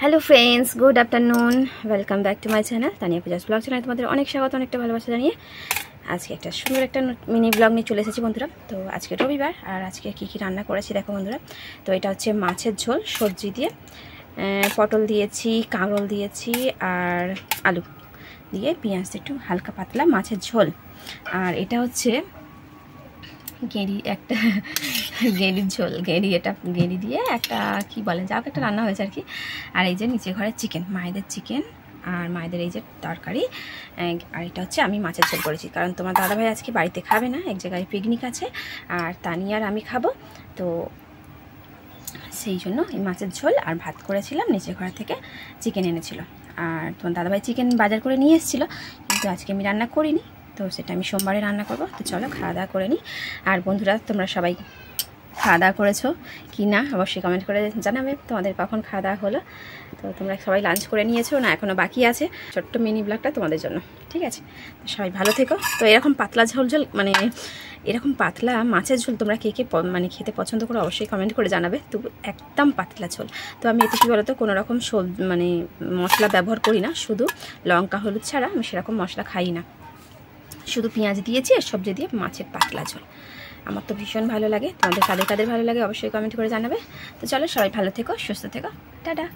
Hello friends, good afternoon. Welcome back to my channel Tania Puja's blog channel. তোমাদের অনেক স্বাগত, অনেকটা ভালোবাসা জানিয়ে আজকে একটা সুন্দর একটা মিনি ব্লগ নিয়ে চলে এসেছি বন্ধুরা। তো আজকে রবিবার, আর আজকে কী কী রান্না করেছি দেখো বন্ধুরা। তো এটা হচ্ছে মাছের ঝোল সবজি দিয়ে, পটল দিয়েছি, কাঁকরোল দিয়েছি আর আলু দিয়ে পেঁয়াজ একটু হালকা পাতলা মাছের ঝোল। আর এটা হচ্ছে গেঁড়ি, একটা গেঁড়ির ঝোল, গেঁড়ি দিয়ে একটা কি বলেন যা একটা রান্না হয়েছে আর কি। আর এই যে নিচে ঘরের চিকেন, মায়েদের চিকেন আর মায়েদের এই যে তরকারি। আর এটা হচ্ছে আমি মাছের ঝোল করেছি, কারণ তোমার দাদাভাই আজকে বাড়িতে খাবে না, এক জায়গায় পিকনিক আছে, আর তানিয়া আর আমি খাবো, তো সেই জন্য এই মাছের ঝোল আর ভাত করেছিলাম। নিচে ঘর থেকে চিকেন এনেছিল, আর তোমার দাদাভাই চিকেন বাজার করে নিয়ে এসেছিলো, কিন্তু আজকে আমি রান্না করিনি, তো সেটা আমি সোমবারে রান্না করবো। তো চলো খাওয়া দাওয়া করে নিই। আর বন্ধুরা, তোমরা সবাই খাওয়া দাওয়া করেছো কি না অবশ্যই কমেন্ট করে জানাবে তোমাদের কখন খাওয়া দাওয়া হলো। তো তোমরা সবাই লাঞ্চ করে নিয়েছো না এখনও বাকি আছে? ছোট্ট মিনি ব্লগটা তোমাদের জন্য, ঠিক আছে? তো সবাই ভালো থেকো। তো এরকম পাতলা ঝোল মানে এরকম পাতলা মাছের ঝোল তোমরা কে কে মানে খেতে পছন্দ করো অবশ্যই কমেন্ট করে জানাবে। তো একদম পাতলা ঝোল। তো আমি এতে কী বলো তো, কোনো রকম মানে মশলা ব্যবহার করি না, শুধু লঙ্কা হলুদ ছাড়া আমি সেরকম মশলা খাই না, শুধু পেঁয়াজ দিয়েছি আর সবজি দিয়ে মাছের পাতলা ঝোল। আমার তো ভীষণ ভালো লাগে। তোমাদের কাদের কাদের ভালো লাগে অবশ্যই কমেন্ট করে জানাবে। তো চলো সবাই ভালো থেকো, সুস্থ থেকো, টাটা।